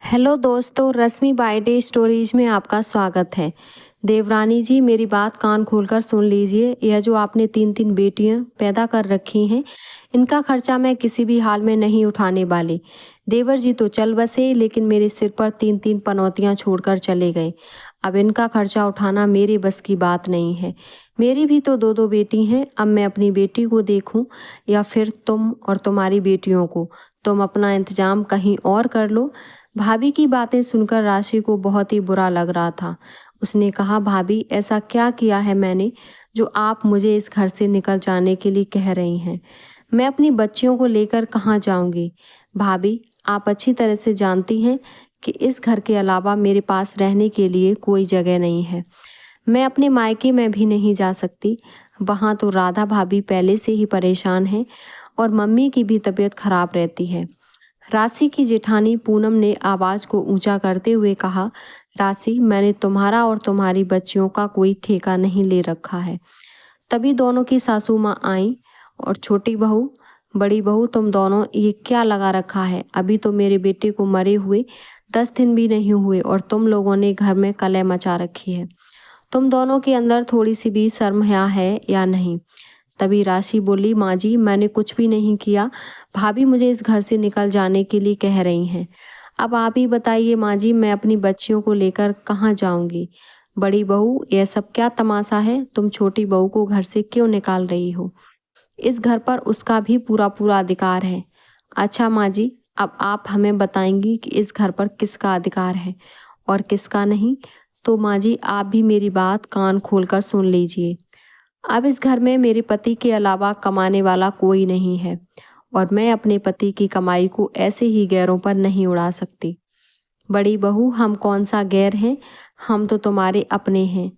Hello दोस्तों, रश्मि by day stories में आपका स्वागत है। देवरानी जी, मेरी बात कान खोलकर सुन लीजिए। यह जो आपने तीन तीन बेटियां पैदा कर रखी हैं, इनका खर्चा मैं किसी भी हाल में नहीं उठाने वाली। देवर जी तो चल बसे, लेकिन मेरे सिर पर तीन तीन पनौतियां छोड़कर चले गए। अब इनका खर्चा उठाना मेरे बस की बात नहीं है। मेरी भी तो दो दो बेटी हैं। अब मैं अपनी बेटी को देखूं या फिर तुम और तुम्हारी बेटियों को? तुम अपना इंतजाम कहीं और कर लो। भाभी की बातें सुनकर राशि को बहुत ही बुरा लग रहा था। उसने कहा, भाभी, ऐसा क्या किया है मैंने जो आप मुझे इस घर से निकल जाने के लिए कह रही हैं? मैं अपनी बच्चियों को लेकर कहाँ जाऊंगी? भाभी, आप अच्छी तरह से जानती हैं कि इस घर के अलावा मेरे पास रहने के लिए कोई जगह नहीं है। मैं अपने मायके में भी नहीं जा सकती। वहाँ तो राधा भाभी पहले से ही परेशान है और मम्मी की भी तबीयत खराब रहती है। राशि की जेठानी पूनम ने आवाज को ऊंचा करते हुए कहा, राशि, मैंने तुम्हारा और तुम्हारी बच्चियों का कोई ठेका नहीं ले रखा है। तभी दोनों की सासू माँ आई और छोटी बहू, बड़ी बहू, तुम दोनों ये क्या लगा रखा है? अभी तो मेरे बेटे को मरे हुए 10 दिन भी नहीं हुए और तुम लोगों ने घर में कलह मचा रखी है। तुम दोनों के अंदर थोड़ी सी भी शर्म हया है या नहीं? तभी राशि बोली, माँ जी, मैंने कुछ भी नहीं किया। भाभी मुझे इस घर से निकल जाने के लिए कह रही हैं। अब आप ही बताइए माँ जी, मैं अपनी बच्चियों को लेकर कहाँ जाऊंगी? बड़ी बहू, यह सब क्या तमाशा है? तुम छोटी बहू को घर से क्यों निकाल रही हो? इस घर पर उसका भी पूरा पूरा अधिकार है। अच्छा माँ जी, अब आप हमें बताएंगी कि इस घर पर किसका अधिकार है और किसका नहीं? तो माँ जी, आप भी मेरी बात कान खोलकर सुन लीजिए। अब इस घर में मेरे पति के अलावा कमाने वाला कोई नहीं है और मैं अपने पति की कमाई को ऐसे ही गैरों पर नहीं उड़ा सकती। बड़ी बहू, हम कौन सा गैर हैं? हम तो तुम्हारे अपने हैं।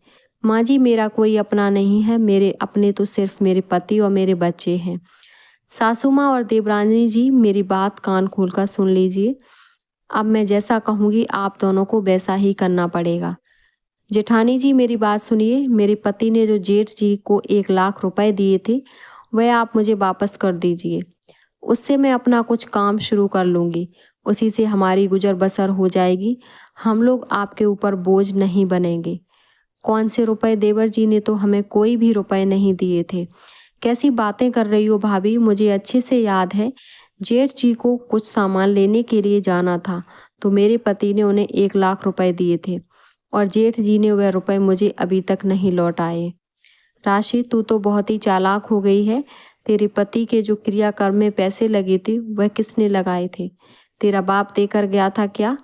माँ जी, मेरा कोई अपना नहीं है। मेरे अपने तो सिर्फ मेरे पति और मेरे बच्चे हैं। सासू माँ और देवरानी जी, मेरी बात कान खोलकर सुन लीजिए। अब मैं जैसा कहूँगी आप दोनों को वैसा ही करना पड़ेगा। जेठानी जी, मेरी बात सुनिए। मेरे पति ने जो जेठ जी को 1 लाख रुपए दिए थे, वह आप मुझे वापस कर दीजिए। उससे मैं अपना कुछ काम शुरू कर लूँगी। उसी से हमारी गुजर बसर हो जाएगी। हम लोग आपके ऊपर बोझ नहीं बनेंगे। कौन से रुपए? देवर जी ने तो हमें कोई भी रुपए नहीं दिए थे। कैसी बातें कर रही हो भाभी? मुझे अच्छे से याद है, जेठ जी को कुछ सामान लेने के लिए जाना था तो मेरे पति ने उन्हें 1 लाख रुपए दिए थे और जेठ जी ने वह रुपए मुझे अभी तक नहीं लौटाए। राशि, तू तो बहुत ही चालाक हो गई है। तेरे पति के जो क्रियाकर्म में पैसे लगे थे, वह किसने लगाए थे? तेरा बाप देकर गया था क्या?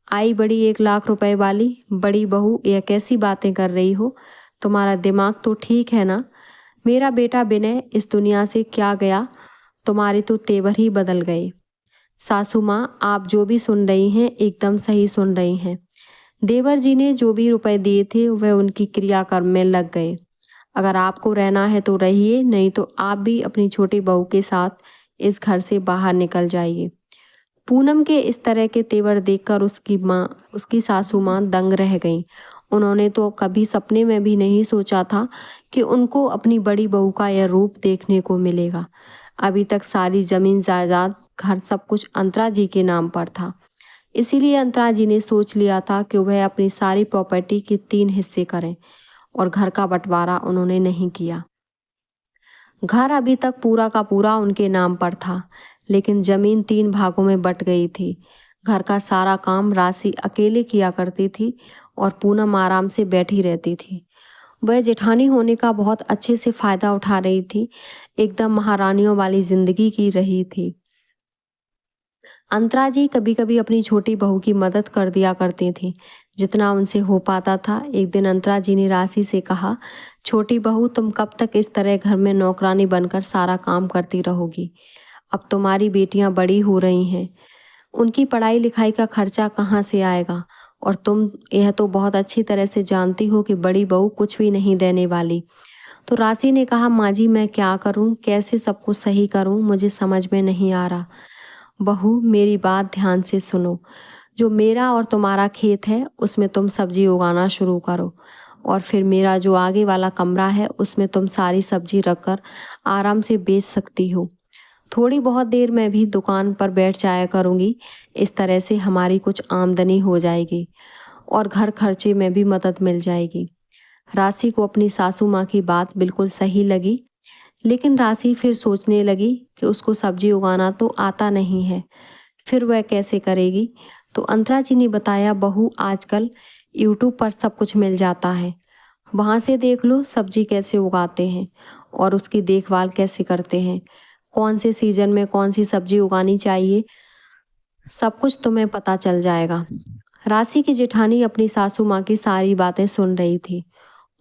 आई बड़ी 1 लाख रुपए वाली। बड़ी बहू, यह कैसी बातें कर रही हो? तुम्हारा दिमाग तो ठीक है ना? मेरा बेटा विनय इस दुनिया से क्या गया? तुम्हारे तो तेवर ही बदल गए। सासू माँ, आप जो भी सुन रही हैं एकदम सही सुन रही हैं। देवर जी ने जो भी रुपए दिए थे वह उनकी क्रियाकर्म में लग गए। अगर आपको रहना है तो रहिए, नहीं तो आप भी अपनी छोटी बहू के साथ इस घर से बाहर निकल जाइए। पूनम के इस तरह के तेवर देखकर उसकी सासू माँ दंग रह गईं। उन्होंने तो कभी सपने में भी नहीं सोचा था कि उनको अपनी बड़ी बहू का यह रूप देखने को मिलेगा। अभी तक सारी जमीन जायदाद, घर, सब कुछ अंतरा जी के नाम पर था। इसीलिए अंतरा जी ने सोच लिया था कि वह अपनी सारी प्रॉपर्टी के 3 हिस्से करें और घर का बंटवारा उन्होंने नहीं किया। घर अभी तक पूरा का पूरा उनके नाम पर था, लेकिन जमीन 3 भागों में बट गई थी। घर का सारा काम राशि अकेले किया करती थी और पूनम आराम से बैठी रहती थी। वह जेठानी होने का बहुत अच्छे से फायदा उठा रही थी। एकदम महारानियों वाली जिंदगी की रही थी। अंतरा जी कभी कभी अपनी छोटी बहू की मदद कर दिया करती थी, जितना उनसे हो पाता था। एक दिन अंतरा जी ने राशि से कहा, छोटी बहू, तुम कब तक इस तरह घर में नौकरानी बनकर सारा काम करती रहोगी? अब तुम्हारी बेटियां बड़ी हो रही हैं, उनकी पढ़ाई लिखाई का खर्चा कहाँ से आएगा? और तुम यह तो बहुत अच्छी तरह से जानती हो कि बड़ी बहू कुछ भी नहीं देने वाली। तो राशि ने कहा, माँ जी, मैं क्या करूँ? कैसे सब कुछ सही करूँ? मुझे समझ में नहीं आ रहा। बहू, मेरी बात ध्यान से सुनो। जो मेरा और तुम्हारा खेत है उसमें तुम सब्जी उगाना शुरू करो और फिर मेरा जो आगे वाला कमरा है उसमें तुम सारी सब्जी रखकर आराम से बेच सकती हो। थोड़ी बहुत देर मैं भी दुकान पर बैठ जाया करूँगी। इस तरह से हमारी कुछ आमदनी हो जाएगी और घर खर्चे में भी मदद मिल जाएगी। राशि को अपनी सासू माँ की बात बिल्कुल सही लगी, लेकिन राशि फिर सोचने लगी कि उसको सब्जी उगाना तो आता नहीं है, फिर वह कैसे करेगी। तो अंतरा जी ने बताया, बहू आजकल यूट्यूब पर सब कुछ मिल जाता है, वहाँ से देख लो सब्जी कैसे उगाते हैं और उसकी देखभाल कैसे करते हैं, कौन से सीजन में कौन सी सब्जी उगानी चाहिए, सब कुछ तुम्हें पता चल जाएगा। राशि की जेठानी अपनी सासू माँ की सारी बातें सुन रही थी।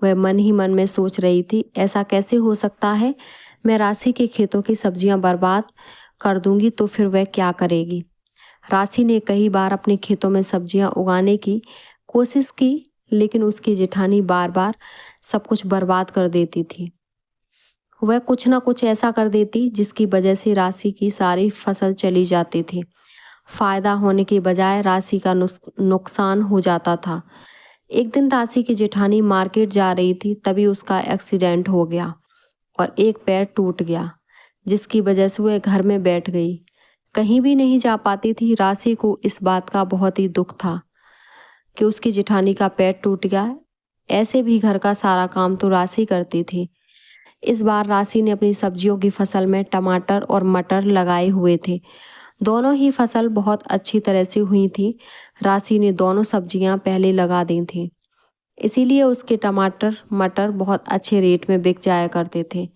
वह मन ही मन में सोच रही थी, ऐसा कैसे हो सकता है, मैं राशि के खेतों की सब्जियां बर्बाद कर दूंगी तो फिर वह क्या करेगी। राशि ने कई बार अपने खेतों में सब्जियां उगाने की कोशिश की, लेकिन उसकी जेठानी बार बार सब कुछ बर्बाद कर देती थी। वह कुछ ना कुछ ऐसा कर देती जिसकी वजह से राशि की सारी फसल चली जाती थी। फायदा होने के बजाय राशि का नुकसान हो जाता था। एक दिन राशि की जेठानी मार्केट जा रही थी, तभी उसका एक्सीडेंट हो गया और एक पैर टूट गया, जिसकी वजह से वह घर में बैठ गई, कहीं भी नहीं जा पाती थी। राशि को इस बात का बहुत ही दुख था कि उसकी जेठानी का पैर टूट गया। ऐसे भी घर का सारा काम तो राशि करती थी। इस बार राशि ने अपनी सब्जियों की फसल में टमाटर और मटर लगाए हुए थे। दोनों ही फसल बहुत अच्छी तरह से हुई थी। राशि ने दोनों सब्जियां पहले लगा दी थी, इसीलिए उसके टमाटर मटर बहुत अच्छे रेट में बिक जाया करते थे।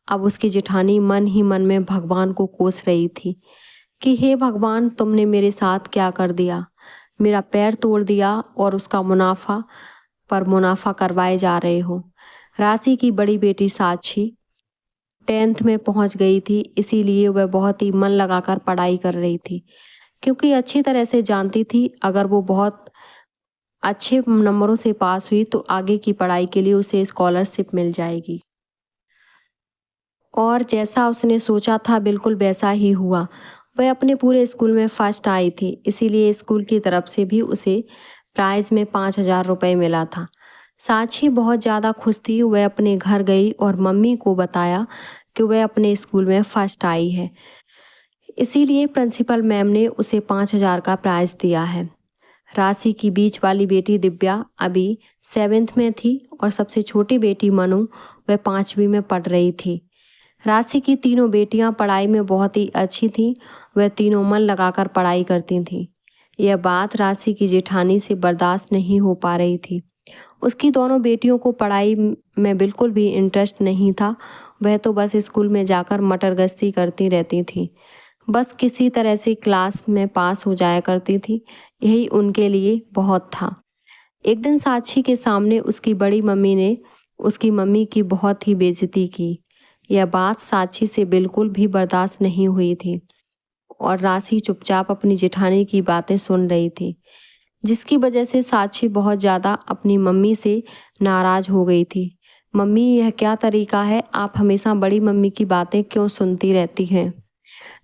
अब उसकी जेठानी मन ही मन में भगवान को कोस रही थी कि हे भगवान, तुमने मेरे साथ क्या कर दिया, मेरा पैर तोड़ दिया और उसका मुनाफा पर मुनाफा करवाए जा रहे हो। राशि की बड़ी बेटी साक्षी 10th में पहुंच गई थी, इसीलिए वह बहुत ही मन लगाकर पढ़ाई कर रही थी, क्योंकि अच्छी तरह से जानती थी अगर वो बहुत अच्छे नंबरों से पास हुई तो आगे की पढ़ाई के लिए उसे स्कॉलरशिप मिल जाएगी। और जैसा उसने सोचा था बिल्कुल वैसा ही हुआ। वह अपने पूरे स्कूल में फर्स्ट आई थी, इसीलिए स्कूल की तरफ से भी उसे प्राइज में 5,000 रुपये मिला था। साक्षी बहुत ज़्यादा खुश थी। वह अपने घर गई और मम्मी को बताया कि वह अपने स्कूल में फर्स्ट आई है, इसीलिए प्रिंसिपल मैम ने उसे 5,000 का प्राइज़ दिया है। राशि की बीच वाली बेटी दिव्या अभी 7th में थी और सबसे छोटी बेटी मनु वह 5वीं में पढ़ रही थी। राशि की तीनों बेटियां पढ़ाई में बहुत ही अच्छी थीं। वह तीनों मन लगाकर पढ़ाई करती थीं। यह बात राशि की जेठानी से बर्दाश्त नहीं हो पा रही थी। उसकी दोनों बेटियों को पढ़ाई में बिल्कुल भी इंटरेस्ट नहीं था। वह तो बस स्कूल में जाकर मटर गश्ती करती रहती थी, बस किसी तरह से क्लास में पास हो जाया करती थी, यही उनके लिए बहुत था। एक दिन साक्षी के सामने उसकी बड़ी मम्मी ने उसकी मम्मी की बहुत ही बेइज्जती की। यह बात साक्षी से बिल्कुल भी बर्दाश्त नहीं हुई थी और राशि चुपचाप अपनी जेठानी की बातें सुन रही थी, जिसकी वजह से साक्षी बहुत ज़्यादा अपनी मम्मी से नाराज़ हो गई थी। मम्मी, यह क्या तरीका है, आप हमेशा बड़ी मम्मी की बातें क्यों सुनती रहती हैं?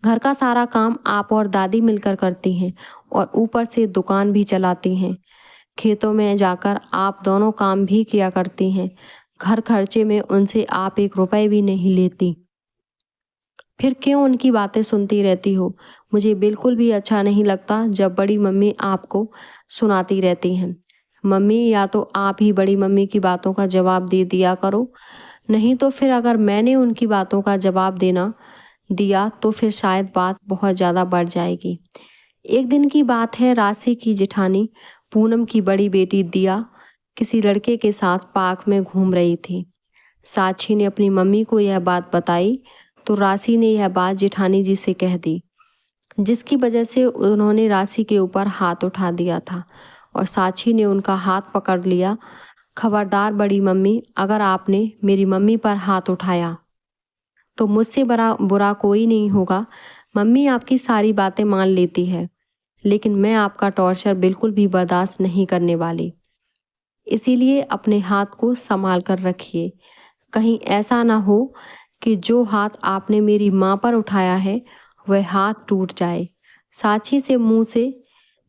घर का सारा काम आप और दादी मिलकर करती हैं और ऊपर से दुकान भी चलाती हैं। खेतों में जाकर आप दोनों काम भी किया करती हैं। घर खर्चे में उनसे आप 1 रुपए भी नहीं लेती, फिर क्यों उनकी बातें सुनती रहती हो? मुझे बिल्कुल भी अच्छा नहीं लगता जब बड़ी मम्मी आपको सुनाती रहती हैं। मम्मी, या तो आप ही बड़ी मम्मी की बातों का जवाब दे दिया करो, नहीं तो फिर अगर मैंने उनकी बातों का जवाब देना दिया तो फिर शायद बात बहुत ज़्यादा बढ़ जाएगी। एक दिन की बात है, राशि की जेठानी पूनम की बड़ी बेटी दिया किसी लड़के के साथ पार्क में घूम रही थी। साक्षी ने अपनी मम्मी को यह बात बताई तो राशि ने यह बात जेठानी जी से कह दी, जिसकी वजह से उन्होंने राशि के ऊपर हाथ उठा दिया था और साक्षी ने उनका हाथ पकड़ लिया। खबरदार बड़ी मम्मी, अगर आपने मेरी मम्मी पर हाथ उठाया तो मुझसे बुरा कोई नहीं होगा। मम्मी आपकी सारी बातें मान लेती है, लेकिन मैं आपका टॉर्चर बिल्कुल भी बर्दाश्त नहीं करने वाली, इसीलिए अपने हाथ को संभाल कर रखिए। कहीं ऐसा ना हो कि जो हाथ आपने मेरी माँ पर उठाया है वह हाथ टूट जाए। साक्षी से मुंह से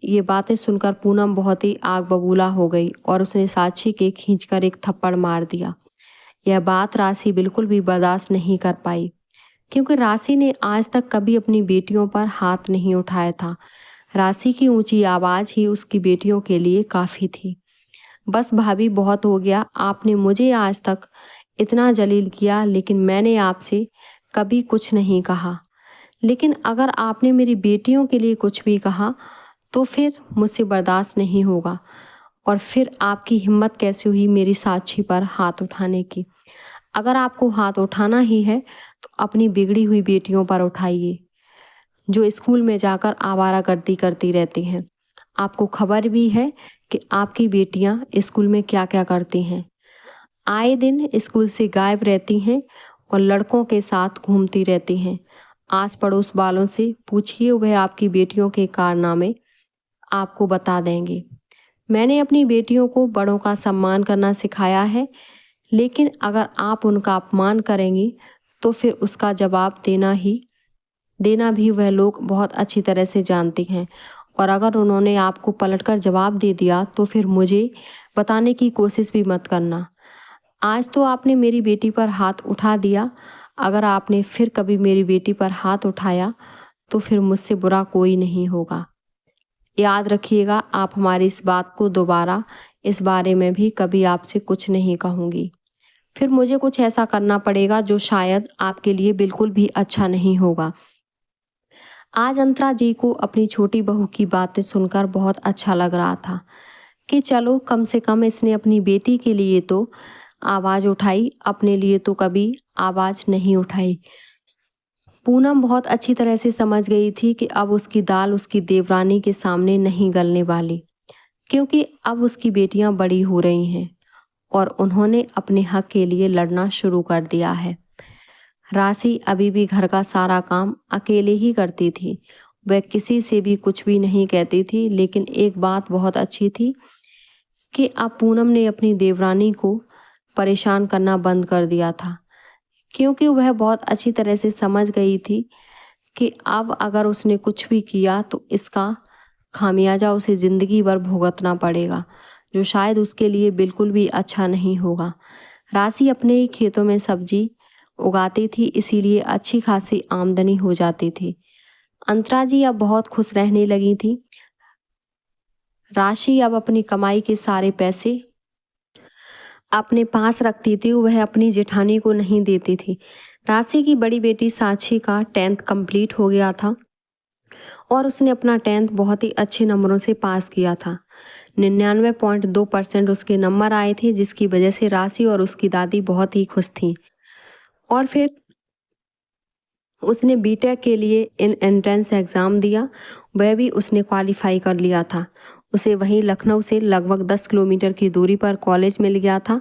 ये बातें सुनकर पूनम बहुत ही आग बबूला हो गई और उसने साक्षी के खींचकर एक थप्पड़ मार दिया। यह बात राशि बिल्कुल भी बर्दाश्त नहीं कर पाई। क्योंकि राशि ने आज तक कभी अपनी बेटियों पर हाथ नहीं उठाया था। राशि की ऊंची आवाज़ ही उसकी बेटियों के लिए काफ़ी थी। बस भाभी, बहुत हो गया, आपने मुझे आज तक इतना जलील किया, लेकिन मैंने आपसे कभी कुछ नहीं कहा। लेकिन अगर आपने मेरी बेटियों के लिए कुछ भी कहा तो फिर मुझसे बर्दाश्त नहीं होगा। और फिर आपकी हिम्मत कैसे हुई मेरी साक्षी पर हाथ उठाने की? अगर आपको हाथ उठाना ही है तो अपनी बिगड़ी हुई बेटियों पर उठाइए, जो स्कूल में जाकर आवारागर्दी करती रहती हैं। आपको खबर भी है कि आपकी बेटियां स्कूल में क्या क्या करती हैं। आए दिन स्कूल से गायब रहती हैं और लड़कों के साथ घूमती रहती हैं। आस पड़ोस वालों से पूछिए, वह आपकी बेटियों के कारनामे आपको बता देंगे। मैंने अपनी बेटियों को बड़ों का सम्मान करना सिखाया है, लेकिन अगर आप उनका अपमान करेंगी तो फिर उसका जवाब देना भी वह लोग बहुत अच्छी तरह से जानती हैं। और अगर उन्होंने आपको पलटकर जवाब दे दिया तो फिर मुझे बताने की कोशिश भी मत करना। आज तो आपने मेरी बेटी पर हाथ उठा दिया, अगर आपने फिर कभी मेरी बेटी पर हाथ उठाया तो फिर मुझसे बुरा कोई नहीं होगा। याद रखिएगा, आप हमारी इस बात को दोबारा इस बारे में भी कभी आपसे कुछ नहीं कहूँगी। फिर मुझे कुछ ऐसा करना पड़ेगा जो शायद आपके लिए बिल्कुल भी अच्छा नहीं होगा। आज अंतरा जी को अपनी छोटी बहू की बातें सुनकर बहुत अच्छा लग रहा था कि चलो, कम से कम इसने अपनी बेटी के लिए तो आवाज़ उठाई, अपने लिए तो कभी आवाज़ नहीं उठाई। पूनम बहुत अच्छी तरह से समझ गई थी कि अब उसकी दाल उसकी देवरानी के सामने नहीं गलने वाली, क्योंकि अब उसकी बेटियां बड़ी हो रही हैं और उन्होंने अपने हक के लिए लड़ना शुरू कर दिया है। राशि अभी भी घर का सारा काम अकेले ही करती थी। वह किसी से भी कुछ भी नहीं कहती थी, लेकिन एक बात बहुत अच्छी थी कि अब पूनम ने अपनी देवरानी को परेशान करना बंद कर दिया था, क्योंकि वह बहुत अच्छी तरह से समझ गई थी कि अब अगर उसने कुछ भी किया तो इसका खामियाजा उसे ज़िंदगी भर भुगतना पड़ेगा, जो शायद उसके लिए बिल्कुल भी अच्छा नहीं होगा। राशि अपने ही खेतों में सब्जी उगाती थी, इसीलिए अच्छी खासी आमदनी हो जाती थी। अंतरा जी अब बहुत खुश रहने लगी थी। राशि अब अपनी कमाई के सारे पैसे अपने पास रखती थी, वह अपनी जेठानी को नहीं देती थी। राशि की बड़ी बेटी साक्षी का 10th कंप्लीट हो गया था और उसने अपना 10th बहुत ही अच्छे नंबरों से पास किया था। 99.2% उसके नंबर आए थे, जिसकी वजह से राशि और उसकी दादी बहुत ही खुश थी। और फिर उसने बीटेक के लिए इन एंट्रेंस एग्ज़ाम दिया, वह भी उसने क्वालिफाई कर लिया था। उसे वहीं लखनऊ से लगभग 10 किलोमीटर की दूरी पर कॉलेज मिल गया था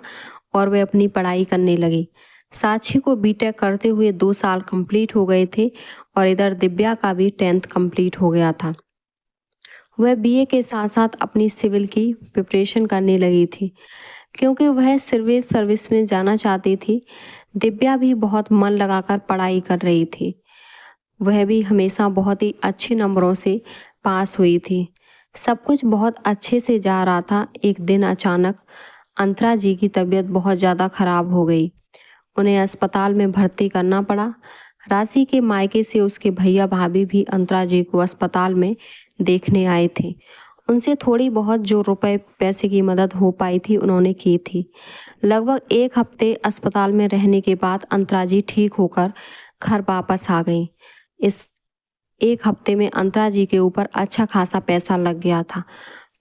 और वह अपनी पढ़ाई करने लगी। साक्षी को बीटेक करते हुए 2 साल कंप्लीट हो गए थे और इधर दिव्या का भी 10th कंप्लीट हो गया था। वह बीए के साथ साथ अपनी सिविल की प्रिपरेशन करने लगी थी, क्योंकि वह सिविल सर्विस में जाना चाहती थी। दिव्या भी बहुत मन लगाकर पढ़ाई कर रही थी। वह भी हमेशा बहुत ही अच्छे नंबरों से पास हुई थी। सब कुछ बहुत अच्छे से जा रहा था। एक दिन अचानक अंतरा जी की तबीयत बहुत ज़्यादा खराब हो गई। उन्हें अस्पताल में भर्ती करना पड़ा। राशि के मायके से उसके भैया भाभी भी अंतरा जी को अस्पताल में देखने आए थे। उनसे थोड़ी बहुत जो रुपए पैसे की मदद हो पाई थी उन्होंने की थी। लगभग 1 हफ्ते अस्पताल में रहने के बाद अंतरा जी ठीक होकर घर वापस आ गई। इस 1 हफ्ते में अंतरा जी के ऊपर अच्छा खासा पैसा लग गया था।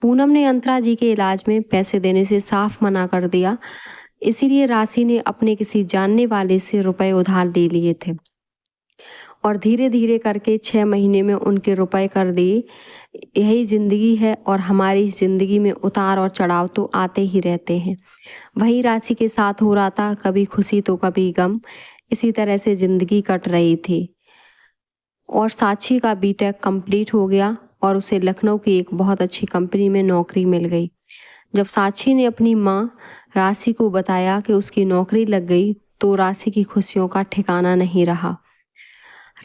पूनम ने अंतरा जी के इलाज में पैसे देने से साफ मना कर दिया, इसीलिए राशि ने अपने किसी जानने वाले से रुपए उधार ले लिए थे और धीरे धीरे करके 6 महीने में उनके रुपए कर दिए। यही ज़िंदगी है और हमारी ज़िंदगी में उतार और चढ़ाव तो आते ही रहते हैं। वही राशि के साथ हो रहा था, कभी खुशी तो कभी गम। इसी तरह से ज़िंदगी कट रही थी। और साक्षी का बीटेक कंप्लीट हो गया और उसे लखनऊ की एक बहुत अच्छी कंपनी में नौकरी मिल गई। जब साक्षी ने अपनी माँ राशि को बताया कि उसकी नौकरी लग गई तो राशि की खुशियों का ठिकाना नहीं रहा।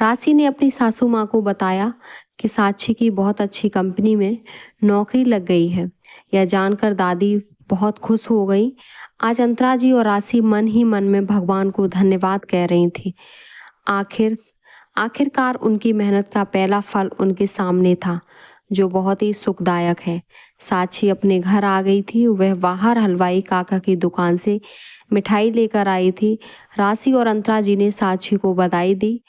राशि ने अपनी सासू माँ को बताया कि साक्षी की बहुत अच्छी कंपनी में नौकरी लग गई है। यह जानकर दादी बहुत खुश हो गई। आज अंतरा जी और राशि मन ही मन में भगवान को धन्यवाद कह रही थी। आखिरकार उनकी मेहनत का पहला फल उनके सामने था, जो बहुत ही सुखदायक है। साक्षी अपने घर आ गई थी। वह बाहर हलवाई काका की दुकान से मिठाई लेकर आई थी। राशि और अंतरा जी ने साक्षी को बधाई दी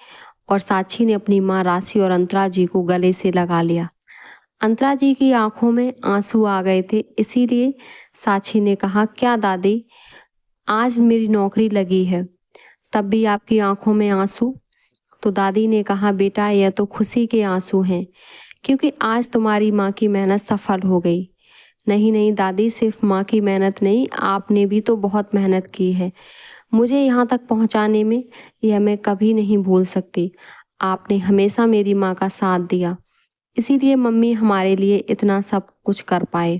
और साक्षी ने अपनी माँ राशि और अंतरा जी को गले से लगा लिया। अंतरा जी की आंखों में आंसू आ गए थे, इसीलिए साक्षी ने कहा, क्या दादी, आज मेरी नौकरी लगी है, तब भी आपकी आंखों में आंसू? तो दादी ने कहा, बेटा, यह तो खुशी के आंसू हैं, क्योंकि आज तुम्हारी माँ की मेहनत सफल हो गई। नहीं नहीं दादी, सिर्फ माँ की मेहनत नहीं, आपने भी तो बहुत मेहनत की है मुझे यहाँ तक पहुँचाने में। यह मैं कभी नहीं भूल सकती। आपने हमेशा मेरी माँ का साथ दिया, इसीलिए मम्मी हमारे लिए इतना सब कुछ कर पाए।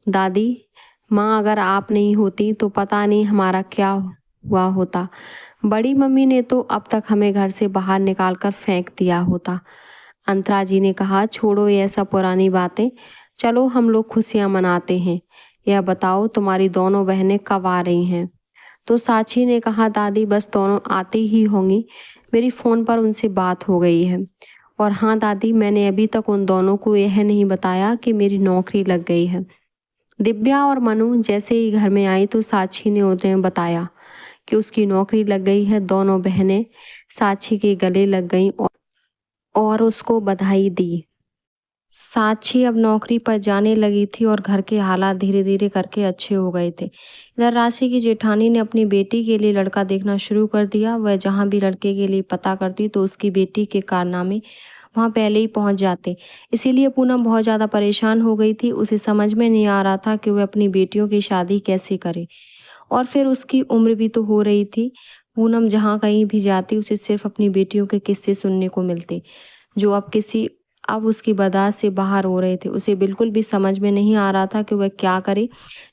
दादी, माँ अगर आप नहीं होती तो पता नहीं हमारा क्या हुआ होता। बड़ी मम्मी ने तो अब तक हमें घर से बाहर निकाल कर फेंक दिया होता। अंतरा जी ने कहा, छोड़ो ये सब पुरानी बातें, चलो हम लोग खुशियाँ मनाते हैं। यह बताओ तुम्हारी दोनों बहनें कब आ रही हैं? तो साक्षी ने कहा, दादी बस दोनों आती ही होंगी, मेरी फ़ोन पर उनसे बात हो गई है। और हाँ दादी, मैंने अभी तक उन दोनों को यह नहीं बताया कि मेरी नौकरी लग गई है। दिव्या और मनु जैसे ही घर में आई तो साक्षी ने उन्हें बताया कि उसकी नौकरी लग गई है। दोनों बहनें साक्षी के गले लग गईं और उसको बधाई दी। साक्षी अब नौकरी पर जाने लगी थी और घर के हालात धीरे धीरे करके अच्छे हो गए थे। इधर राशि की जेठानी ने अपनी बेटी के लिए लड़का देखना शुरू कर दिया। वह जहाँ भी लड़के के लिए पता करती तो उसकी बेटी के कारनामे वहाँ पहले ही पहुँच जाते। इसीलिए पूनम बहुत ज़्यादा परेशान हो गई थी। उसे समझ में नहीं आ रहा था कि वह अपनी बेटियों की शादी कैसे करे, और फिर उसकी उम्र भी तो हो रही थी। पूनम जहाँ कहीं भी जाती उसे सिर्फ अपनी बेटियों के किस्से सुनने को मिलते, जो अब उसकी बर्दाश्त से बाहर हो रहे थे। उसे बिल्कुल भी समझ में नहीं आ रहा था कि वह क्या करे,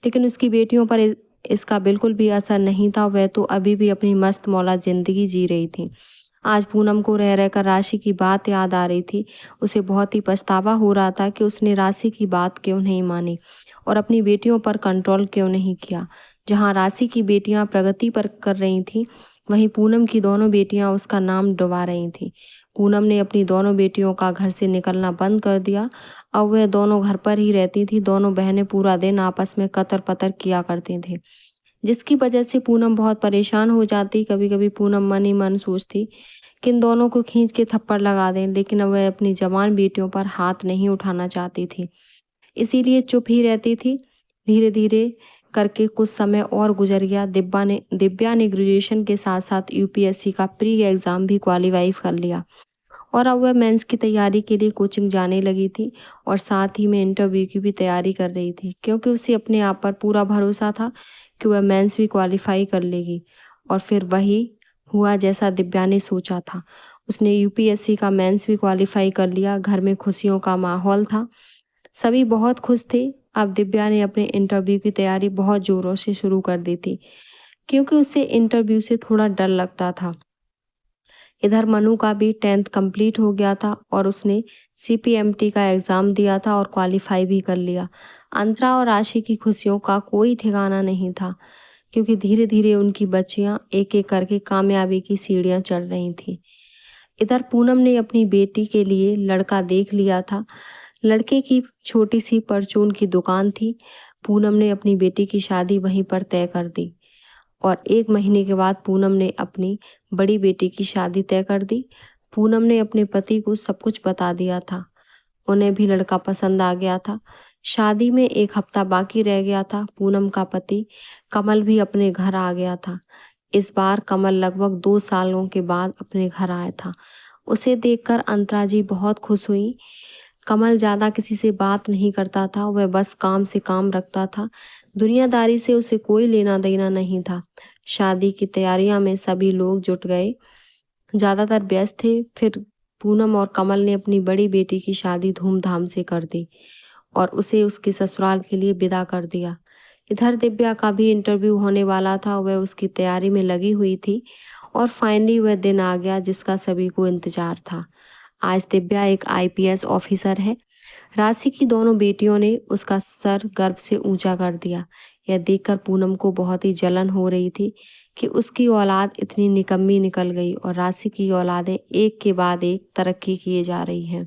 लेकिन उसकी बेटियों पर इसका बिल्कुल भी असर नहीं था। वह तो अभी भी अपनी मस्त मौला जिंदगी जी रही थी। आज पूनम को रह रहकर राशि की बात याद आ रही थी। उसे बहुत ही पछतावा हो रहा था कि उसने राशि की बात क्यों नहीं मानी और अपनी बेटियों पर कंट्रोल क्यों नहीं किया। जहाँ राशि की बेटियां प्रगति पर कर रही थीं, वहीं पूनम की दोनों बेटियां उसका नाम डुबा रही थीं। पूनम ने अपनी दोनों बेटियों का घर से निकलना बंद कर दिया। अब वह दोनों घर पर ही रहती थी। दोनों बहनें पूरा दिन आपस में कतर पतर किया करती थी, जिसकी वजह से पूनम बहुत परेशान हो जाती। कभी कभी पूनम मन ही मन सोचती कि इन दोनों को खींच के थप्पड़ लगा दें, लेकिन अब वह अपनी जवान बेटियों पर हाथ नहीं उठाना चाहती थी, इसीलिए चुप ही रहती थी। धीरे धीरे करके कुछ समय और गुजर गया। दिव्या ने ग्रेजुएशन के साथ साथ यूपीएससी का प्री एग्ज़ाम भी क्वालिफाई कर लिया और अब वह मेंस की तैयारी के लिए कोचिंग जाने लगी थी और साथ ही में इंटरव्यू की भी तैयारी कर रही थी, क्योंकि उसे अपने आप पर पूरा भरोसा था कि वह मेंस भी क्वालिफाई कर लेगी। और फिर वही हुआ जैसा दिव्या ने सोचा था। उसने यूपीएससी का मेंस भी क्वालिफाई कर लिया। घर में खुशियों का माहौल था, सभी बहुत खुश थे। अब दिव्या ने अपने इंटरव्यू की तैयारी बहुत ज़ोरों से शुरू कर दी थी, क्योंकि उसे इंटरव्यू से थोड़ा डर लगता था। इधर मनु का भी 10th कंप्लीट हो गया था और उसने सीपीएमटी का एग्ज़ाम दिया था और क्वालिफाई भी कर लिया। अंतरा और राशि की खुशियों का कोई ठिकाना नहीं था, क्योंकि धीरे धीरे उनकी बच्चियां एक एक करके कामयाबी की सीढ़ियां चढ़ रही थीं। इधर पूनम ने अपनी बेटी के लिए लड़का देख लिया था। लड़के की छोटी सी परचून की दुकान थी। पूनम ने अपनी बेटी की शादी वहीं पर तय कर दी और 1 महीने के बाद पूनम ने अपनी बड़ी बेटी की शादी तय कर दी। पूनम ने अपने पति को सब कुछ बता दिया था। उन्हें भी लड़का पसंद आ गया था। शादी में 1 हफ्ता बाकी रह गया था। पूनम का पति कमल भी अपने घर आ गया था। इस बार कमल लगभग 2 सालों के बाद अपने घर आया था। उसे देखकर अंतरा जी बहुत खुश हुई। कमल ज़्यादा किसी से बात नहीं करता था, वह बस काम से काम रखता था। दुनियादारी से उसे कोई लेना देना नहीं था। शादी की तैयारियां में सभी लोग जुट गए, ज़्यादातर व्यस्त थे। फिर पूनम और कमल ने अपनी बड़ी बेटी की शादी धूमधाम से कर दी और उसे उसके ससुराल के लिए विदा कर दिया। इधर दिव्या का भी इंटरव्यू होने वाला था, वह उसकी तैयारी में लगी हुई थी और फाइनली वह दिन आ गया जिसका सभी को इंतजार था। आज दिव्या एक आईपीएस ऑफिसर है। राशि की दोनों बेटियों ने उसका सर गर्व से ऊंचा कर दिया। यह देखकर पूनम को बहुत ही जलन हो रही थी कि उसकी औलाद इतनी निकम्मी निकल गई और राशि की औलादें एक के बाद एक तरक्की किए जा रही हैं।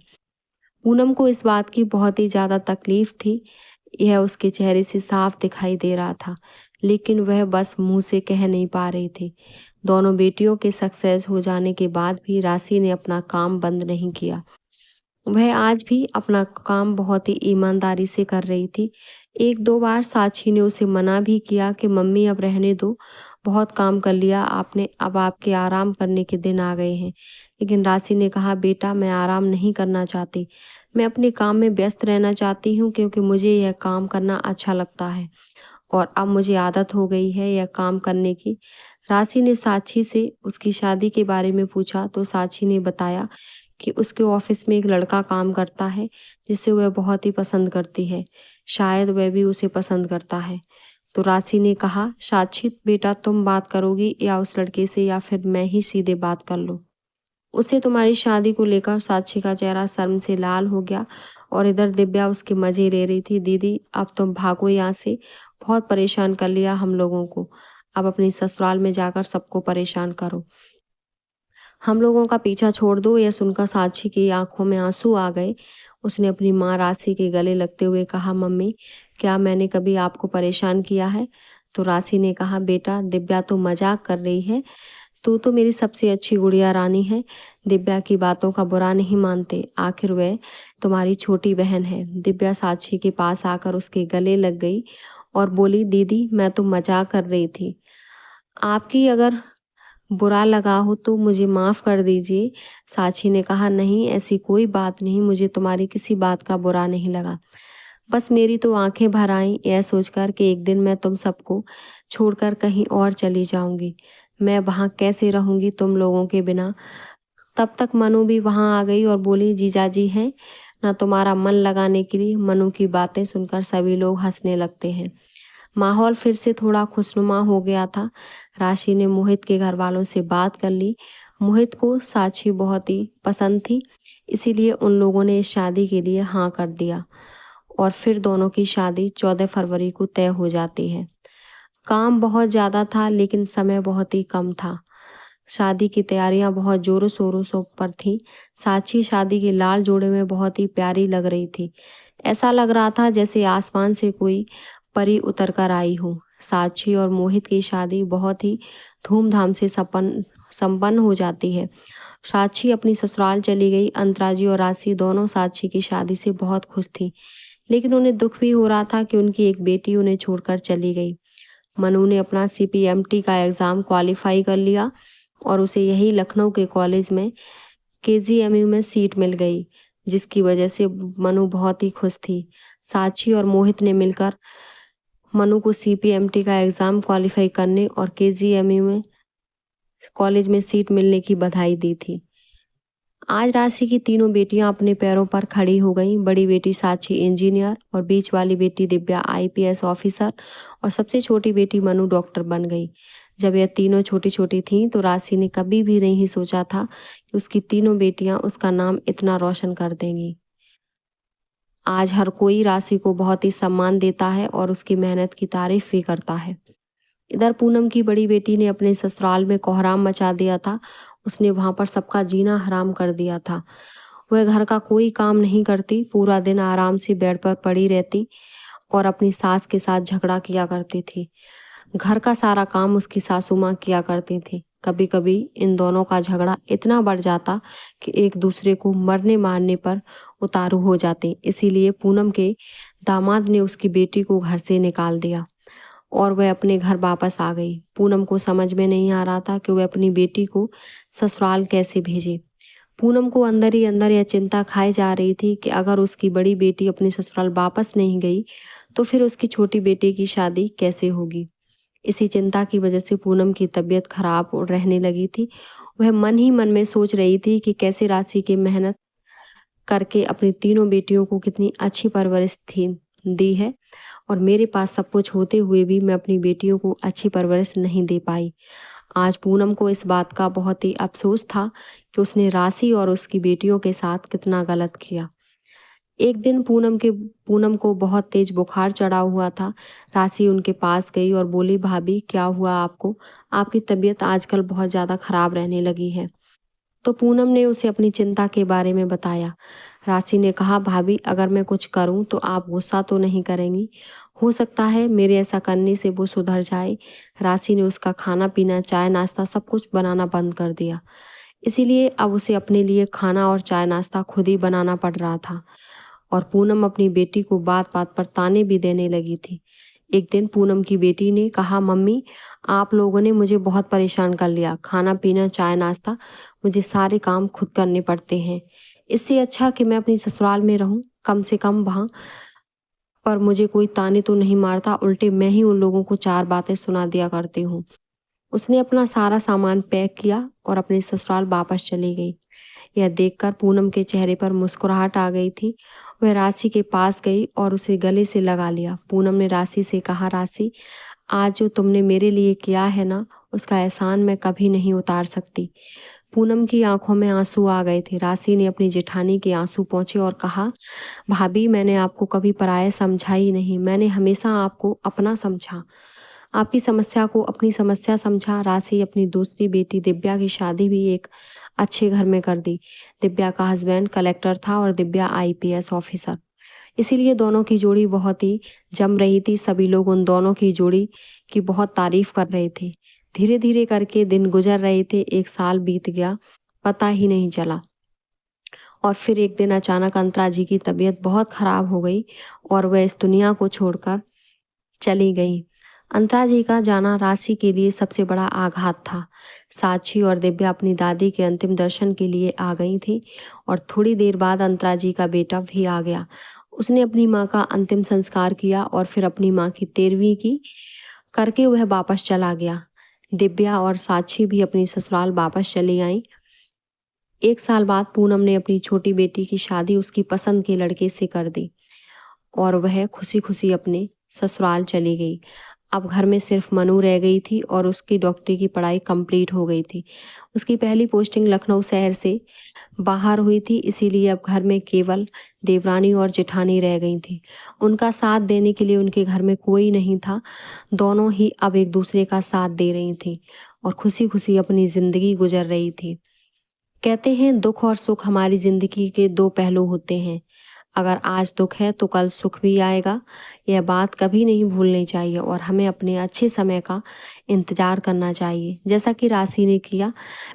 पूनम को इस बात की बहुत ही ज़्यादा तकलीफ थी। यह उसके चेहरे से साफ दिखाई दे रहा था, लेकिन वह बस मुंह से कह नहीं पा रही थी। दोनों बेटियों के सक्सेस हो जाने के बाद भी राशि ने अपना काम बंद नहीं किया। वह आज भी अपना काम बहुत ही ईमानदारी से कर रही थी। एक दो बार साक्षी ने उसे मना भी किया कि मम्मी अब रहने दो, बहुत काम कर लिया आपने, अब आपके आराम करने के दिन आ गए हैं। लेकिन राशि ने कहा, बेटा मैं आराम नहीं करना चाहती, मैं अपने काम में व्यस्त रहना चाहती हूँ क्योंकि मुझे यह काम करना अच्छा लगता है और अब मुझे आदत हो गई है यह काम करने की। राशि ने साक्षी से उसकी शादी के बारे में पूछा तो साक्षी ने बताया कि उसके ऑफिस में एक लड़का काम करता है जिसे वह बहुत ही पसंद करती है। शायद वह भी उसे पसंद करता है। तो राशि ने कहा, साक्षी बेटा तुम बात करोगी या उस लड़के से, या फिर मैं ही सीधे बात कर लूं? उसे तुम्हारी शादी को लेकर साक्षी का चेहरा शर्म से लाल हो गया और इधर दिव्या उसके मजे ले रही थी। दीदी अब तुम भागो यहाँ से, बहुत परेशान कर लिया हम लोगों को, अब अपनी ससुराल में जाकर सबको परेशान करो, हम लोगों का पीछा छोड़ दो। यह सुनकर साक्षी की आंखों में आंसू आ गए। उसने अपनी माँ राशि के गले लगते हुए कहा, मम्मी क्या मैंने कभी आपको परेशान किया है? तो राशि ने कहा, बेटा दिव्या तो मजाक कर रही है, तू तो मेरी सबसे अच्छी गुड़िया रानी है। दिव्या की बातों का बुरा नहीं मानते, आखिर वह तुम्हारी छोटी बहन है। दिव्या साक्षी के पास आकर उसके गले लग गई और बोली, दीदी मैं तो मजाक कर रही थी, आपकी अगर बुरा लगा हो तो मुझे माफ़ कर दीजिए। साक्षी ने कहा, नहीं ऐसी कोई बात नहीं, मुझे तुम्हारी किसी बात का बुरा नहीं लगा। बस मेरी तो आंखें भर आईं यह सोचकर कि एक दिन मैं तुम सबको छोड़कर कहीं और चली जाऊंगी। मैं वहाँ कैसे रहूंगी तुम लोगों के बिना? तब तक मनु भी वहाँ आ गई और बोली, जीजाजी हैं ना तुम्हारा मन लगाने के लिए। मनु की बातें सुनकर सभी लोग हंसने लगते हैं। माहौल फिर से थोड़ा खुशनुमा हो गया था। राशि ने मोहित के घर वालों से बात कर ली। मोहित को साक्षी बहुत ही पसंद थी, इसीलिए उन लोगों ने इस शादी के लिए हाँ कर दिया और फिर दोनों की शादी 14 फरवरी को तय हो जाती है। काम बहुत ज़्यादा था लेकिन समय बहुत ही कम था। शादी की तैयारियां बहुत जोरों शोरों से पर थी। साक्षी शादी के लाल जोड़े में बहुत ही प्यारी लग रही थी। ऐसा लग रहा था जैसे आसमान से कोई परी उतर कर आई हो। साक्षी और मोहित की शादी बहुत ही धूमधाम से संपन्न हो जाती है। साक्षी अपनी ससुराल चली गई। अंतराजी और राशि दोनों साक्षी की शादी से बहुत खुश थी, लेकिन उन्हें दुख भी हो रहा था कि उनकी एक बेटी उन्हें छोड़कर चली गई। मनु ने अपना CPMT का एग्ज़ाम क्वालिफाई कर लिया और उसे यही लखनऊ के कॉलेज में KGMU में सीट मिल गई, जिसकी वजह से मनु बहुत ही खुश थी। साक्षी और मोहित ने मिलकर मनु को CPMT का एग्ज़ाम क्वालिफाई करने और KGMU में कॉलेज में सीट मिलने की बधाई दी थी। आज राशि की तीनों बेटियां अपने पैरों पर खड़ी हो गईं। बड़ी बेटी साक्षी इंजीनियर और बीच वाली बेटी दिव्या IPS ऑफिसर और सबसे छोटी बेटी मनु डॉक्टर बन गई। जब यह तीनों छोटी छोटी थीं तो राशि ने कभी भी नहीं सोचा था कि उसकी तीनों बेटियां उसका नाम इतना रोशन कर देंगी। आज हर कोई राशि को बहुत ही सम्मान देता है और उसकी मेहनत की तारीफ भी करता है। इधर पूनम की बड़ी बेटी ने अपने ससुराल में कोहराम मचा दिया था। उसने वहां पर सबका जीना हराम कर दिया था। वह घर का कोई काम नहीं करती, पूरा दिन आराम से बेड पर पड़ी रहती और अपनी सास के साथ झगड़ा किया करती थी। घर का सारा काम उसकी सासू माँ किया करती थी। कभी कभी इन दोनों का झगड़ा इतना बढ़ जाता कि एक दूसरे को मरने मारने पर उतारू हो जाते। इसीलिए पूनम के दामाद ने उसकी बेटी को घर से निकाल दिया और वह अपने घर वापस आ गई। पूनम को समझ में नहीं आ रहा था कि वह अपनी बेटी को ससुराल कैसे भेजे। पूनम को अंदर ही अंदर यह चिंता खाई जा रही थी कि अगर उसकी बड़ी बेटी अपने ससुराल वापस नहीं गई तो फिर उसकी छोटी बेटी की शादी कैसे होगी। इसी चिंता की वजह से पूनम की तबीयत खराब रहने लगी थी। वह मन ही मन में सोच रही थी कि कैसे राशि की मेहनत करके अपनी तीनों बेटियों को कितनी अच्छी परवरिश थी दी है और मेरे पास सब कुछ होते हुए भी मैं अपनी बेटियों को अच्छी परवरिश नहीं दे पाई। आज पूनम को इस बात का बहुत ही अफसोस था कि उसने राशि और उसकी बेटियों के साथ कितना गलत किया। एक दिन पूनम को बहुत तेज बुखार चढ़ा हुआ था। राशि उनके पास गई और बोली, भाभी क्या हुआ आपको? आपकी तबीयत आजकल बहुत ज़्यादा खराब रहने लगी है। तो पूनम ने उसे अपनी चिंता के बारे में बताया। राशि ने कहा, भाभी अगर मैं कुछ करूं तो आप गुस्सा तो नहीं करेंगी? हो सकता है मेरे ऐसा करने से वो सुधर जाए। राशि ने उसका खाना पीना, चाय नाश्ता सब कुछ बनाना बंद कर दिया। इसीलिए अब उसे अपने लिए खाना और चाय नाश्ता खुद ही बनाना पड़ रहा था। और पूनम अपनी बेटी को बात बात पर ताने भी देने लगी थी। एक दिन पूनम की बेटी ने कहा, मम्मी आप लोगों ने मुझे बहुत परेशान कर लिया। खाना पीना, चाय नाश्ता, मुझे सारे काम खुद करने पड़ते हैं। इससे अच्छा कि मैं अपनी ससुराल में रहूं, कम से कम वहां पर मुझे कोई ताने तो नहीं मारता, उल्टे मैं ही उन लोगों को चार बातें सुना दिया करती हूँ। उसने अपना सारा सामान पैक किया और अपने ससुराल वापस चली गई। यह देखकर पूनम के चेहरे पर मुस्कुराहट आ गई थी। वह राशि के पास गई और उसे गले से लगा लिया। पूनम ने राशि से कहा, राशि आज जो तुमने मेरे लिए किया है ना, उसका एहसान मैं कभी नहीं उतार सकती। पूनम की आंखों में आंसू आ गए थे। राशि ने अपनी जेठानी के आंसू पोंछे और कहा, भाभी मैंने आपको कभी पराया समझा ही नहीं, मैंने हमेशा आपको अपना समझा, आपकी समस्या को अपनी समस्या समझा। राशि अपनी दूसरी बेटी दिव्या की शादी भी एक अच्छे घर में कर दी। दिव्या का हस्बैंड कलेक्टर था और दिव्या आईपीएस ऑफिसर। इसीलिए दोनों की जोड़ी बहुत ही जम रही थी। सभी लोग उन दोनों की जोड़ी की बहुत तारीफ कर रहे थे। धीरे धीरे करके दिन गुजर रहे थे। एक साल बीत गया, पता ही नहीं चला। और फिर एक दिन अचानक अंतरा जी की तबीयत बहुत खराब हो गई और वह इस दुनिया को छोड़कर चली गई। अंतरा जी का जाना राशि के लिए सबसे बड़ा आघात था। साक्षी और दिव्या अपनी दादी के अंतिम दर्शन के लिए आ गई थी और थोड़ी देर बाद अंतरा जी का बेटा भी आ गया। उसने अपनी माँ का अंतिम संस्कार किया और फिर अपनी माँ की 13वीं की करके वह वापस चला गया। दिव्या और साक्षी भी अपनी ससुराल वापस चली आई। एक साल बाद पूनम ने अपनी छोटी बेटी की शादी उसकी पसंद के लड़के से कर दी और वह खुशी खुशी अपने ससुराल चली गई। अब घर में सिर्फ मनु रह गई थी और उसकी डॉक्टरी की पढ़ाई कंप्लीट हो गई थी। उसकी पहली पोस्टिंग लखनऊ शहर से बाहर हुई थी, इसीलिए अब घर में केवल देवरानी और जेठानी रह गई थी। उनका साथ देने के लिए उनके घर में कोई नहीं था। दोनों ही अब एक दूसरे का साथ दे रही थी और खुशी खुशी अपनी जिंदगी गुजर रही थी। कहते हैं दुख और सुख हमारी जिंदगी के दो पहलू होते हैं। अगर आज दुख है तो कल सुख भी आएगा। यह बात कभी नहीं भूलनी चाहिए और हमें अपने अच्छे समय का इंतजार करना चाहिए, जैसा कि राशि ने किया।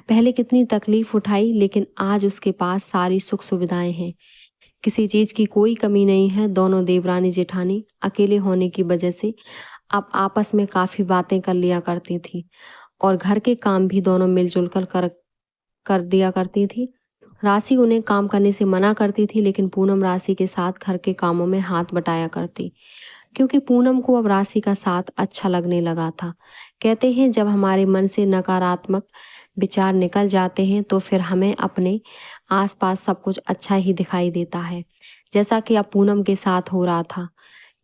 पहले कितनी तकलीफ उठाई, लेकिन आज उसके पास सारी सुख सुविधाएं हैं। किसी चीज की कोई कमी नहीं है। दोनों देवरानी जेठानी अकेले होने की वजह से अब आपस में काफी बातें कर लिया करती थी और घर के काम भी दोनों मिलजुल कर दिया करती थी। राशि उन्हें काम करने से मना करती थी, लेकिन पूनम राशि के साथ घर के कामों में हाथ बटाया करती, क्योंकि पूनम को अब राशि का साथ अच्छा लगने लगा था। कहते हैं जब हमारे मन से नकारात्मक विचार निकल जाते हैं तो फिर हमें अपने आसपास सब कुछ अच्छा ही दिखाई देता है, जैसा कि अब पूनम के साथ हो रहा था।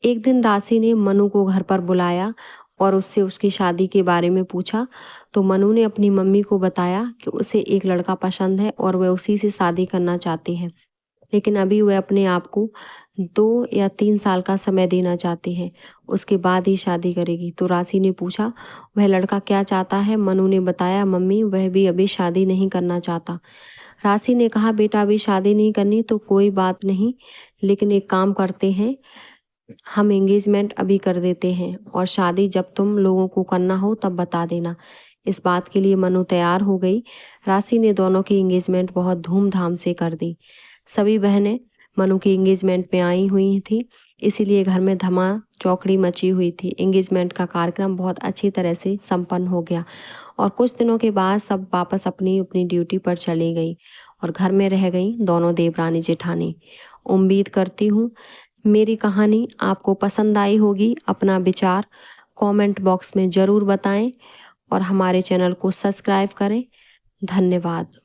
एक दिन राशि ने मनु को घर पर बुलाया और उससे उसकी शादी के बारे में पूछा। तो मनु ने अपनी मम्मी को बताया कि उसे एक लड़का पसंद है और वह उसी से शादी करना चाहती है, लेकिन अभी वह अपने आप को 2 या 3 साल का समय देना चाहती है, उसके बाद ही शादी करेगी। तो राशि ने पूछा, वह लड़का क्या चाहता है? मनु ने बताया, मम्मी वह भी अभी शादी नहीं करना चाहता। राशि ने कहा, बेटा अभी शादी नहीं करनी तो कोई बात नहीं, लेकिन एक काम करते हैं, हम एंगेजमेंट अभी कर देते हैं और शादी जब तुम लोगों को करना हो तब बता देना। इस बात के लिए मनु तैयार हो गई। राशि ने दोनों की एंगेजमेंट बहुत धूमधाम से कर दी। सभी बहनें मनु की एंगेजमेंट में आई हुई थी, इसीलिए घर में धमा चौकड़ी मची हुई थी। एंगेजमेंट का कार्यक्रम बहुत अच्छी तरह से संपन्न हो गया और कुछ दिनों के बाद सब वापस अपनी अपनी ड्यूटी पर चली गई और घर में रह गई दोनों देवरानी जेठानी। उम्मीद करती हूँ मेरी कहानी आपको पसंद आई होगी। अपना विचार कमेंट बॉक्स में ज़रूर बताएं और हमारे चैनल को सब्सक्राइब करें। धन्यवाद।